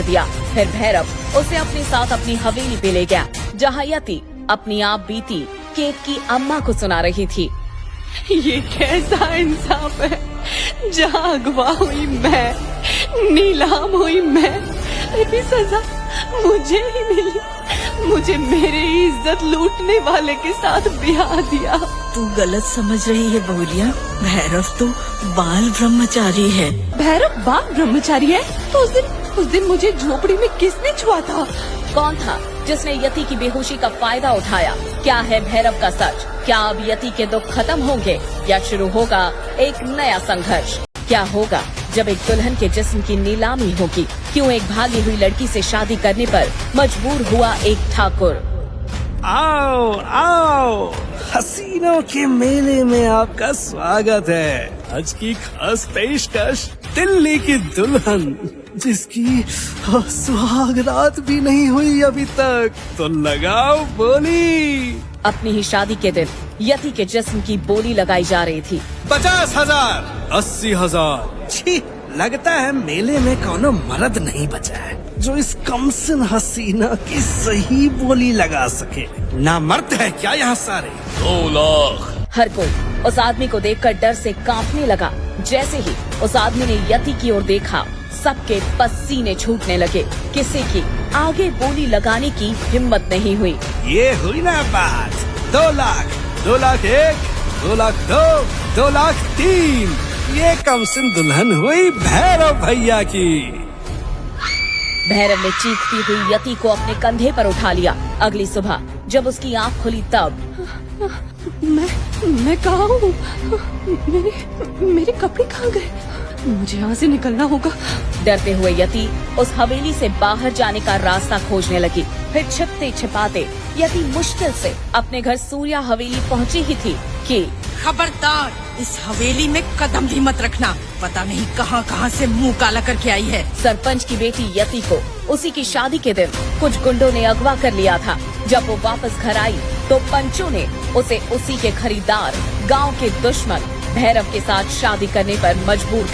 दिया। फिर भैरव उसे अपने साथ अपनी हवेली पे ले गया, जहाँ यति अपनी आप बीती केक की अम्मा को सुना रही थी। ये कैसा इंसाफ है, जहाँ अगवा हुई मैं, नीलाम हुई मैं, इतनी सजा मुझे ही मिली। मुझे मेरी इज्जत लूटने वाले के साथ ब्याह दिया। तू गलत समझ रही है बहुरिया, भैरव तो बाल ब्रह्मचारी है। भैरव बाल ब्रह्मचारी है? तो उस दिन मुझे झोपड़ी में किसने छुआ था? कौन था जिसने यति की बेहोशी का फायदा उठाया? क्या है भैरव का सच? क्या अब यति के दुख खत्म होंगे या शुरू होगा एक नया संघर्ष? क्या होगा जब एक दुल्हन के जिस्म की नीलामी होगी? क्यों एक भागी हुई लड़की से शादी करने पर मजबूर हुआ एक ठाकुर? आओ आओ, हसीनों के मेले में आपका स्वागत है। आज की खास पेशकश, दिल्ली की दुल्हन जिसकी सुहागरात भी नहीं हुई अभी तक, तो लगाओ बोली। अपनी ही शादी के दिन यति के जिस्म की बोली लगाई जा रही थी। 50,000, 80,000। छी, लगता है मेले में कोनो मर्द नहीं बचा है जो इस कमसिन हसीना की सही बोली लगा सके। ना मर्द है क्या यहाँ सारे? 2 लाख। हर कोई उस आदमी को देखकर डर से कांपने लगा। जैसे ही उस आदमी ने यति की ओर देखा, सबके पसीने छूटने लगे। किसी की आगे बोली लगाने की हिम्मत नहीं हुई। ये हुई ना बात। 2 लाख, 2 लाख 1, 2 लाख 2, 2 लाख 3। ये कमसिन दुल्हन हुई भैरव भैया की। भैरव ने चीखती हुई यति को अपने कंधे पर उठा लिया। अगली सुबह जब उसकी आँख खुली तब मैं कहाँ हूँ? मेरे कपड़े कहाँ गए? मुझे यहाँ से निकलना होगा। डरते हुए यति उस हवेली से बाहर जाने का रास्ता खोजने लगी। फिर छिपते छिपाते यति मुश्किल से अपने घर सूर्या हवेली पहुँची ही थी कि खबरदार, इस हवेली में कदम भी मत रखना। पता नहीं कहां से मुंह काला करके आई है। सरपंच की बेटी यति को उसी की शादी के दिन कुछ गुंडों ने अगवा कर लिया था। जब वो वापस घर आई तो पंचों ने उसे उसी के खरीदार, गांव के दुश्मन भैरव के साथ शादी करने पर मजबूर कर